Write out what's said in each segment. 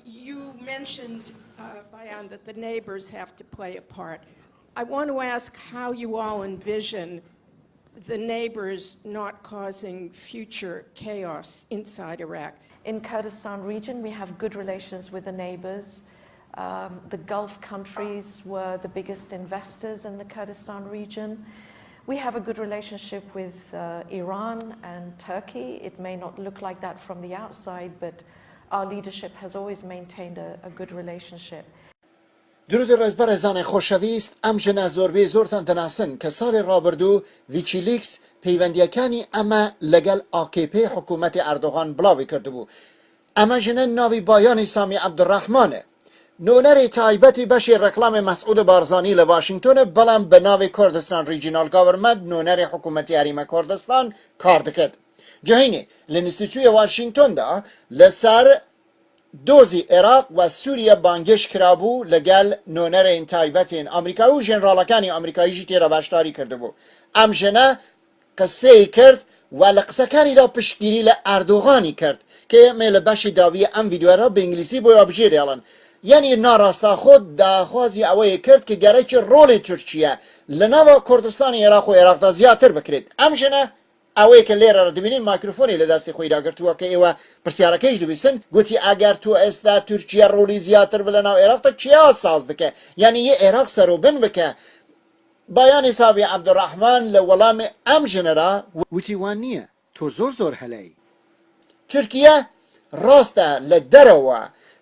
You mentioned, Bەیان, that the neighbors have to play a part. I want to ask how you all envision the neighbors not causing future chaos inside Iraq. In Kurdistan region, we have good relations with the neighbors. The Gulf countries were the biggest investors in the Kurdistan region. We have a good relationship with Iran and Turkey. It may not look like that from the outside, but our leadership has always maintained a good relationship. درود رزبر زان خوشویست ام جنه زوربی زورتان دناسن که سال رابردو ویکیلیکس پیوندیکانی اما لگل AKP حکومت اردوغان بلاوی کرده بو. اما جنه ناوی بایان سامی عبدالرحمنه. نونر تایبتی بشی رکلام مسعود بارزانی لەواشنتون بلام به ناوی کردستان ریجینال گاورمنت نونر حکومتی اریمه کردستان کار دکد. جهینی لنستیتوی واشنگتن دا لسر دوزی عراق و سوریه بانگش کرابو لگل نونر این تایبتین امریکا و جنرالکانی امریکاییشی تیرا باشداری کرده بو. ام جنه قصه کرد و لقصکانی دا پشگیری لأردوغانی کرد که میل بشی داوی ام ویدیو را به انگلیسی بویا بجیری الان. یعنی ناراستا خود داخوازی اوی کرد که گرچ رول ترکیه لناو کردستان عراق و عراق دا زیادتر بکرید. ام جنه اوی که لیره را دبینین مایکروفونی لدستی خوی دا گرتوه که ایوه پرسیارکیش دبیسن گوتی اگر تو استا ترکیه رولی زیادتر بلناو عراق تا چیا ساز دکه یعنی یه عراق سرو بن بکه. بەیانی سامی عبدالرحمن لە وەڵامی ئەم ژنەرا وتی وان نییە تۆ زۆر هەلایی تورکیە ڕاستە لە دەرەوە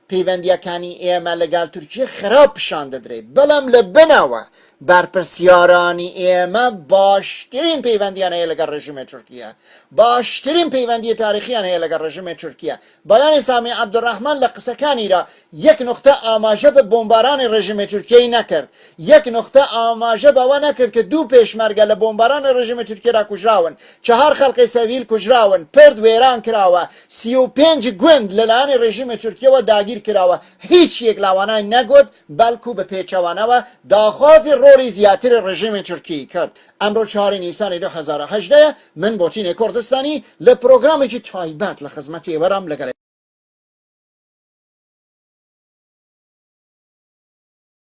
پەیوەندیەکانی ئێمە لەگەڵ تورکیە خراپ پیشان دەدرێت بەڵام لە بنەوە بەرپرسیارانی ئێمە باشترین پەیوەندیان هەیە لەگەڵ ڕێژیمی تورکیە باشترین پەیوەندی تاریخیان هەیە لەگەڵ ڕێژیمی تورکیە. بەیانی سامی عبدالرحمن لە قسەکانیدا یەک نقطە ئاماژە بە بۆمبارانی ڕێژیمی تورکیەی نەکرد یەک نقطە ئاماژە بەوە نەکرد کە دوو پێشمەرگە لە بۆمبارانی ڕێژیمی تورکیەدا کوژراون 4 خەڵکی سەڤیل کوژراون پرد وێران کراوە 35 گوند لەلایەنی ڕێژیمی تورکیەوە داگیر کراوە هیچ یەک لاوانای نەگوت بەڵکو بە پێچەوانەوە داخوازی ڕۆڵی زیاتر ڕێژیمی تورکی کرد. ئەمڕۆ 4 نیسانی 2018 من بۆتینێ کوردستانی لە پرۆگرامێکی تایبەت لە خزمەتی ئێوەرام لەگەڵ